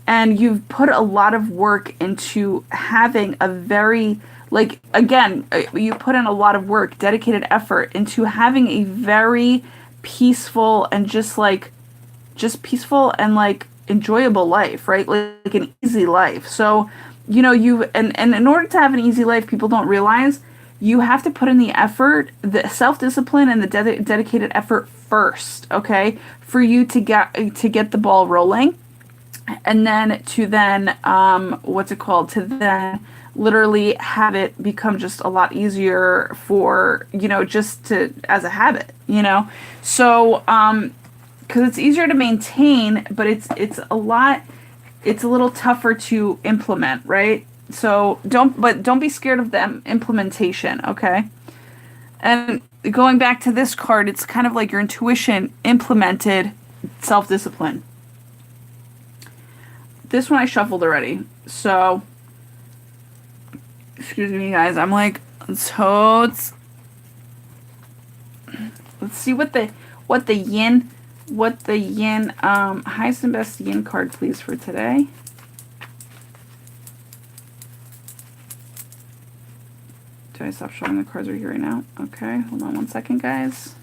Speaker 1: and you've put a lot of work into having a very, like, again, you put in a lot of work, dedicated effort into having a very peaceful and just peaceful and like enjoyable life, right? Like an easy life. So, and in order to have an easy life, people don't realize you have to put in the effort, the self-discipline and the dedicated effort first, okay? For you to get the ball rolling. And then to then literally have it become just a lot easier for, just to, as a habit, So, because it's easier to maintain, but it's a little tougher to implement, right? So don't be scared of them implementation, okay? And going back to this card, it's kind of like your intuition implemented self-discipline. This one I shuffled already, so excuse me, guys. I'm like, let's see what the yin, highest and best yin card, please, for today. Do I stop showing the cards right here right now? Okay, hold on one second, guys.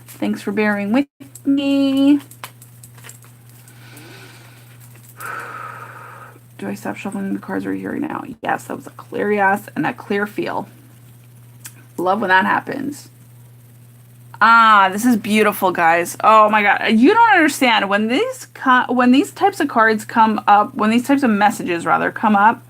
Speaker 1: Thanks for bearing with me. Do I stop shuffling the cards right here right now? Yes, that was a clear yes and a clear feel. Love when that happens. This is beautiful, guys. Oh my God, you don't understand when these types of cards come up, when these types of messages rather come up.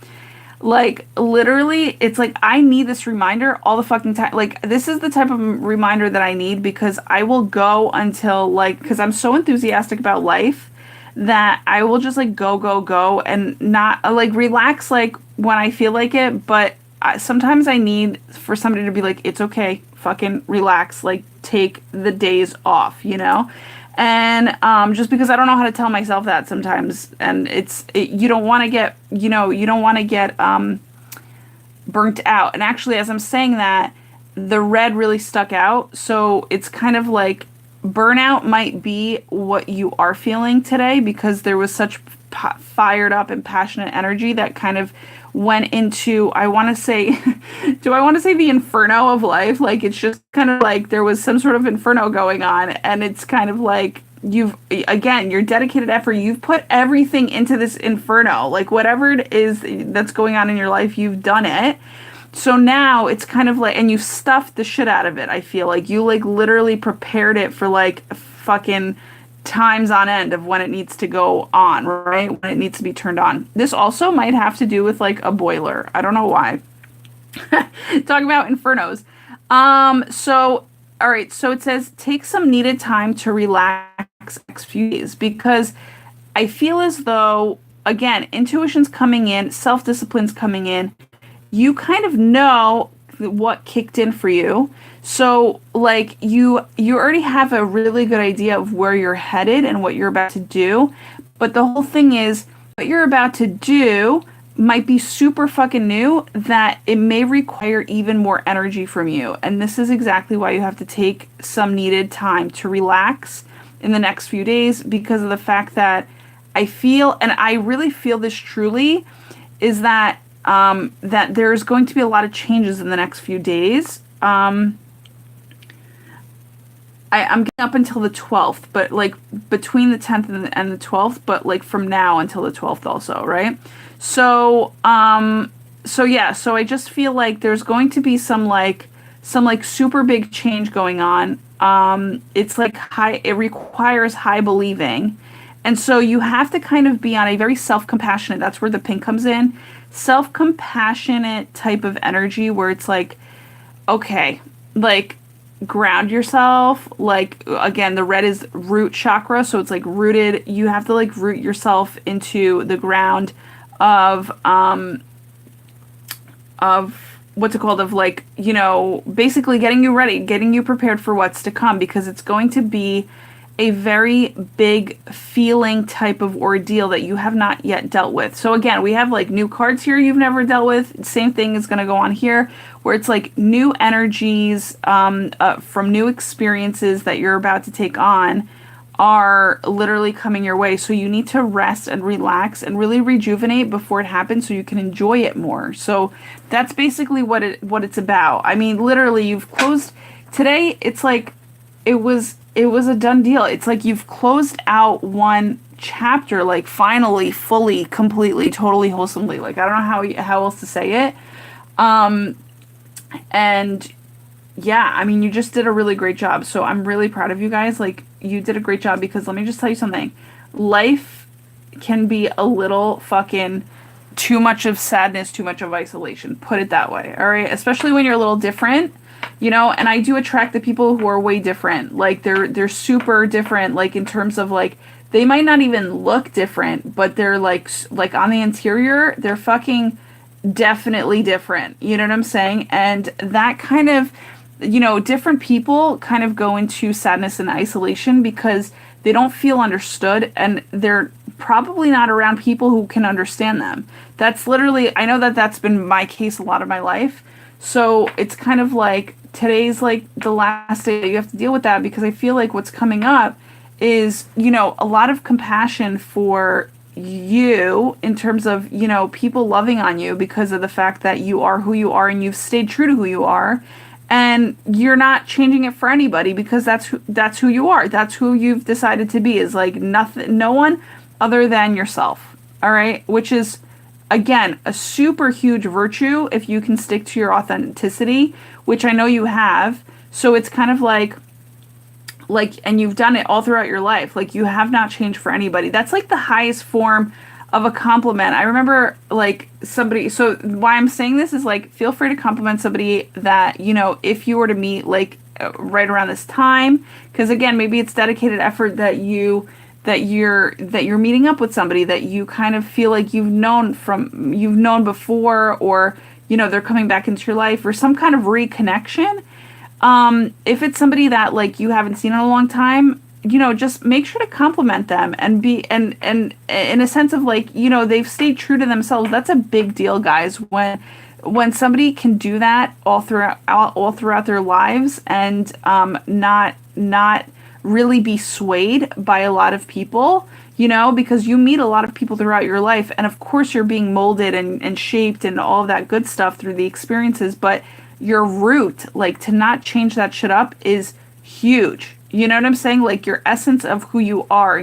Speaker 1: Like literally, it's like I need this reminder all the fucking time. Like this is the type of reminder that I need, because I will go until because I'm so enthusiastic about life that I will just like go and not like relax like when I feel like it. But sometimes I need for somebody to be like, it's okay, fucking relax, like take the days off, And just because I don't know how to tell myself that sometimes, and you don't want to get, burnt out. And actually, as I'm saying that, the red really stuck out. So it's kind of like burnout might be what you are feeling today, because there was such fired up and passionate energy that kind of went into, I want to say, do I want to say the inferno of life? Like it's just kind of like there was some sort of inferno going on, and it's kind of like your dedicated effort, you've put everything into this inferno, like whatever it is that's going on in your life, you've done it. So now it's kind of like, and you stuffed the shit out of it. I feel like you like literally prepared it for like fucking times on end of when it needs to go on, right? When it needs to be turned on. This also might have to do with like a boiler. I don't know why. Talking about infernos. So, all right. So it says, take some needed time to relax next few days, because I feel as though, again, intuition's coming in, self-discipline's coming in. You kind of know what kicked in for you. So like you already have a really good idea of where you're headed and what you're about to do. But the whole thing is what you're about to do might be super fucking new, that it may require even more energy from you. And this is exactly why you have to take some needed time to relax in the next few days, because of the fact that I feel, and I really feel this truly, is that that there's going to be a lot of changes in the next few days. I'm getting up until the 12th, but like between the 10th and the 12th, but like from now until the 12th also, right? So, so yeah, so I just feel like there's going to be some like super big change going on. It's like high, it requires high believing. And so you have to kind of be on a very self-compassionate, that's where the pink comes in, self-compassionate type of energy where it's like, okay, like ground yourself. Like again, the red is root chakra, so it's like rooted. You have to like root yourself into the ground of what's it called, of like, you know, basically getting you ready, getting you prepared for what's to come, because it's going to be a very big feeling type of ordeal that you have not yet dealt with. So again, we have like new cards here you've never dealt with. Same thing is going to go on here, where it's like new energies from new experiences that you're about to take on are literally coming your way. So you need to rest and relax and really rejuvenate before it happens so you can enjoy it more. So that's basically what it's about. I mean, literally you've closed today. It's like it was a done deal. It's like you've closed out one chapter, like finally, fully, completely, totally, wholesomely. Like I don't know how else to say it. And yeah, I mean, you just did a really great job. So I'm really proud of you guys. Like you did a great job, because let me just tell you something. Life can be a little fucking too much of sadness, too much of isolation. Put it that way. All right. Especially when you're a little different. You know, and I do attract the people who are way different. Like they're super different, like in terms of like they might not even look different, but they're like on the interior, they're fucking definitely different. You know what I'm saying? And that kind of, you know, different people kind of go into sadness and isolation because they don't feel understood, and they're probably not around people who can understand them. That's literally, I know that that's been my case a lot of my life. So it's kind of like today's like the last day that you have to deal with that, because I feel like what's coming up is, you know, a lot of compassion for you in terms of, you know, people loving on you because of the fact that you are who you are and you've stayed true to who you are, and you're not changing it for anybody, because that's who you are. That's who you've decided to be, is like nothing, no one other than yourself. All right, which is again a super huge virtue if you can stick to your authenticity, which I know you have. So it's kind of like and you've done it all throughout your life. Like you have not changed for anybody. That's like the highest form of a compliment. I remember like somebody, so why I'm saying this is like, feel free to compliment somebody that, you know, if you were to meet like right around this time, because again, maybe it's dedicated effort that you're meeting up with somebody that you kind of feel like you've known before, or, you know, they're coming back into your life, or some kind of reconnection. If it's somebody that like you haven't seen in a long time, you know, just make sure to compliment them and be, and in a sense of like, you know, they've stayed true to themselves. That's a big deal, guys. When somebody can do that all throughout their lives, and not really be swayed by a lot of people, you know, because you meet a lot of people throughout your life, and of course you're being molded and shaped and all of that good stuff through the experiences, but your root, like to not change that shit up, is huge. You know what I'm saying? Like your essence of who you are,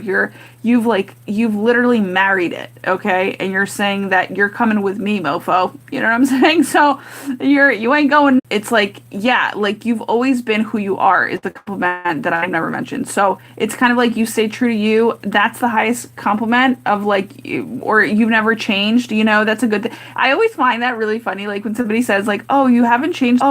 Speaker 1: you've literally married it, okay? And you're saying that you're coming with me, mofo. You know what I'm saying? So you ain't going. It's like, yeah, like you've always been who you are is the compliment that I've never mentioned. So it's kind of like you stay true to you. That's the highest compliment of like, or you've never changed, you know, that's a good thing. I always find that really funny. Like when somebody says like, oh, you haven't changed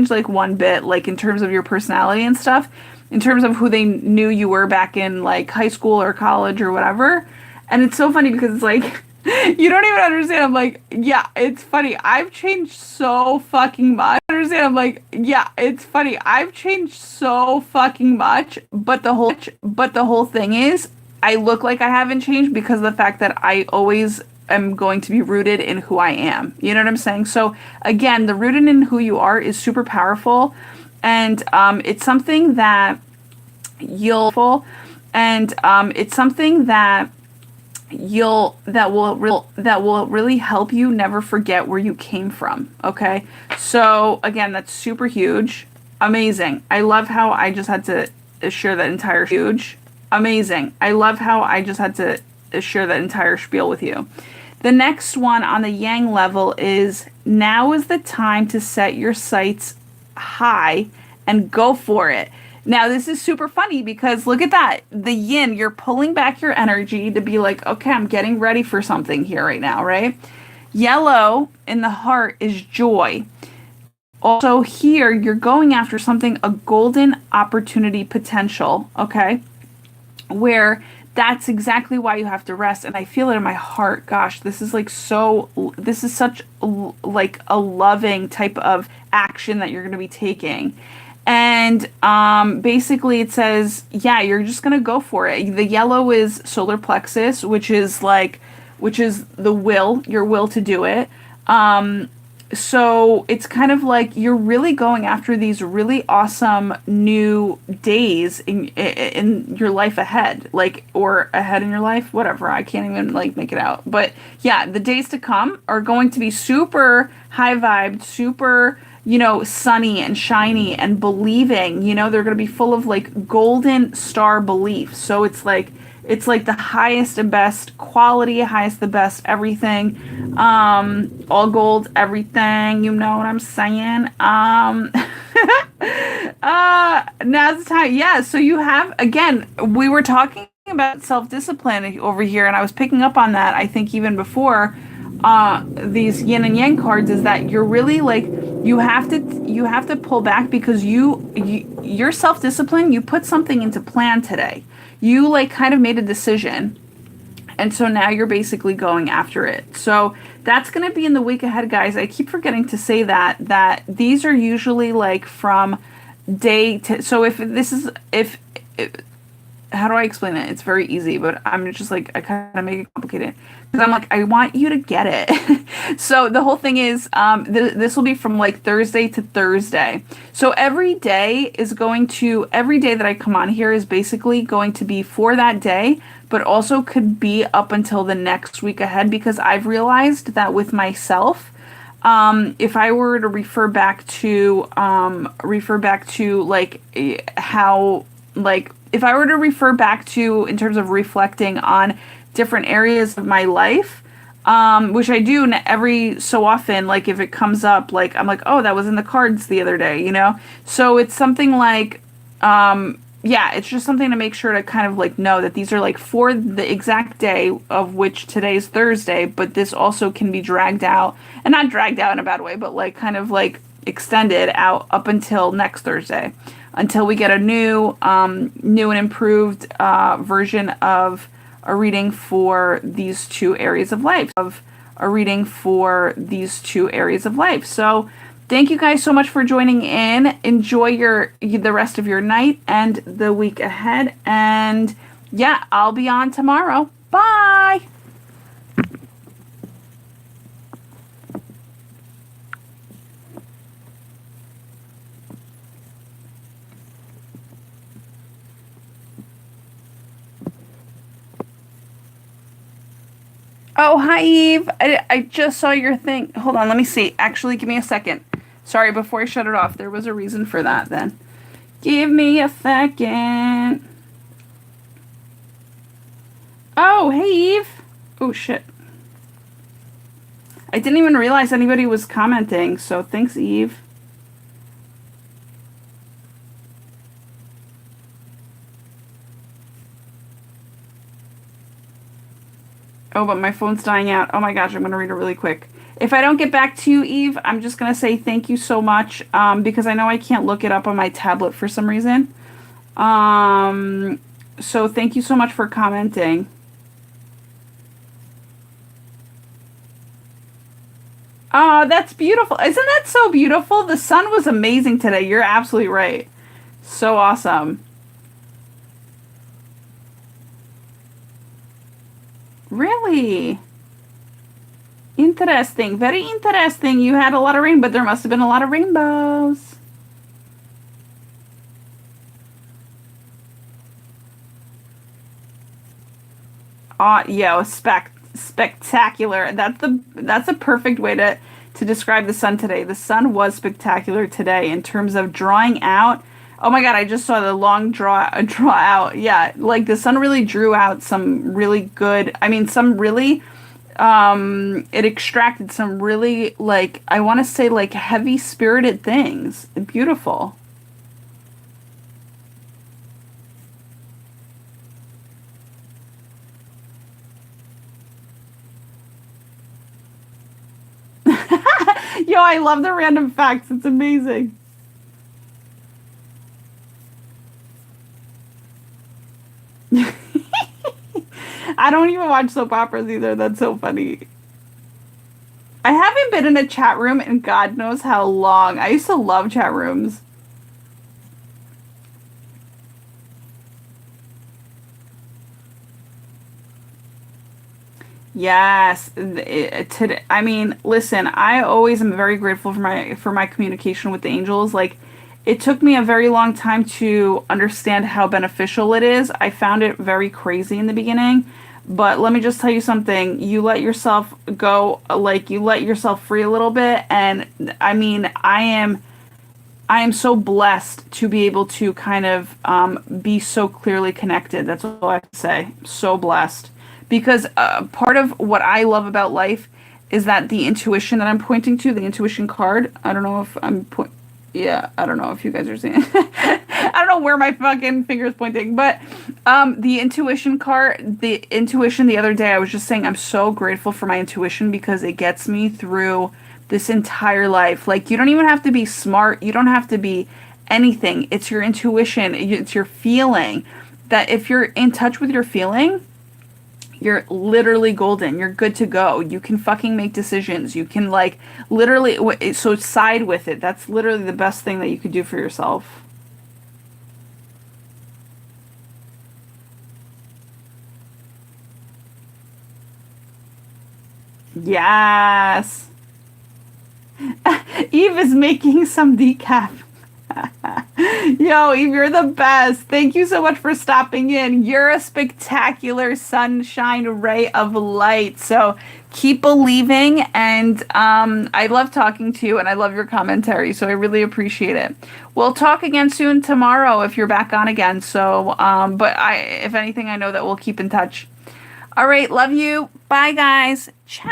Speaker 1: like one bit, like in terms of your personality and stuff, in terms of who they knew you were back in like high school or college or whatever. And it's so funny because it's like, you don't even understand. I'm like, yeah, it's funny. I've changed so fucking much. I'm like, yeah, it's funny. I've changed so fucking much. But the whole thing is, I look like I haven't changed because of the fact that I always am going to be rooted in who I am. You know what I'm saying? So again, the rooted in who you are is super powerful, and it's something that you'll and it's something that that will really help you never forget where you came from. Okay, so again, that's super huge. Amazing. I love how I just had to share that entire huge. Amazing. I love how I just had to share that entire spiel with you. The next one on the yang level is now is the time to set your sights high and go for it. Now, this is super funny because look at that. The yin, you're pulling back your energy to be like, okay, I'm getting ready for something here right now, right? Yellow in the heart is joy. Also, here, you're going after something, a golden opportunity potential, okay? Where that's exactly why you have to rest. And I feel it in my heart. Gosh, this is like this is such like a loving type of action that you're going to be taking. And basically it says, yeah, you're just going to go for it. The yellow is solar plexus, which is the will, your will to do it. So it's kind of like you're really going after these really awesome new days in your life ahead, like, or ahead in your life, whatever. I can't even like make it out. But yeah, the days to come are going to be super high vibed, super, you know, sunny and shiny and believing. You know, they're going to be full of like golden star belief. So it's like the highest and best quality, highest the best everything, all gold everything, you know what I'm saying. Now's the time. Yeah, so you have, again, we were talking about self-discipline over here, and I was picking up on that, I think even before these yin and yang cards, is that you're really like, you have to pull back because your self-discipline, you put something into plan today. You like kind of made a decision, and so now you're basically going after it. So that's going to be in the week ahead, guys. I keep forgetting to say that these are usually like from day to, so if how do I explain it? It's very easy, but I'm just like, I kind of make it complicated because I'm like, I want you to get it. So the whole thing is, this will be from like Thursday to Thursday. So every day that I come on here is basically going to be for that day, but also could be up until the next week ahead, because I've realized that with myself, if I were to refer back to like how, like, if I were to refer back to in terms of reflecting on different areas of my life, which I do every so often, like if it comes up, like I'm like, oh, that was in the cards the other day, you know? So it's something like, yeah, it's just something to make sure to kind of like know that these are like for the exact day of which today's Thursday, but this also can be dragged out, and not dragged out in a bad way, but like kind of like extended out up until next Thursday, until we get a new and improved version of a reading for these two areas of life. So thank you guys so much for joining in. Enjoy the rest of your night and the week ahead. And yeah, I'll be on tomorrow. Bye. Oh, hi, Eve. I just saw your thing. Hold on, let me see. Actually, give me a second. Sorry, before I shut it off, there was a reason for that then. Give me a second. Oh, hey, Eve. Oh, shit. I didn't even realize anybody was commenting, so thanks, Eve. Oh, but my phone's dying out. Oh my gosh, I'm going to read it really quick. If I don't get back to you, Eve, I'm just going to say thank you so much, because I know I can't look it up on my tablet for some reason. So thank you so much for commenting. Oh, that's beautiful. Isn't that so beautiful? The sun was amazing today. You're absolutely right. So awesome. Really? Interesting. Very interesting. You had a lot of rain, but there must have been a lot of rainbows. Yo, spectacular. That's a perfect way to describe the sun today. The sun was spectacular today in terms of drawing out. Oh my God, I just saw the long draw out. Yeah, like the sun really drew out some really good, I mean some really it extracted some really like I want to say like heavy spirited things. Beautiful. Yo, I love the random facts. It's amazing. I don't even watch soap operas either. That's so funny. I haven't been in a chat room in God knows how long. I used to love chat rooms. Yes, today, I mean, listen, I always am very grateful for my communication with the angels. Like, it took me a very long time to understand how beneficial it is. I found it very crazy in the beginning, but let me just tell you something. You let yourself go, like you let yourself free a little bit, and I mean, I am so blessed to be able to kind of be so clearly connected. That's all I have to say. So blessed. Because part of what I love about life is that the intuition that I'm pointing to, the intuition card, I don't know if yeah, I don't know if you guys are seeing. I don't know where my fucking finger's pointing, but the intuition card, the intuition the other day, I was just saying I'm so grateful for my intuition because it gets me through this entire life. Like you don't even have to be smart, you don't have to be anything. It's your intuition, it's your feeling that if you're in touch with your feeling, you're literally golden. You're good to go. You can fucking make decisions. You can like literally so side with it. That's literally the best thing that you could do for yourself. Yes. Eve is making some decaf. Yo, Eve, you're the best. Thank you so much for stopping in. You're a spectacular sunshine ray of light. So keep believing. And I love talking to you and I love your commentary. So I really appreciate it. We'll talk again soon tomorrow if you're back on again. So, but if anything, I know that we'll keep in touch. All right. Love you. Bye, guys. Ciao.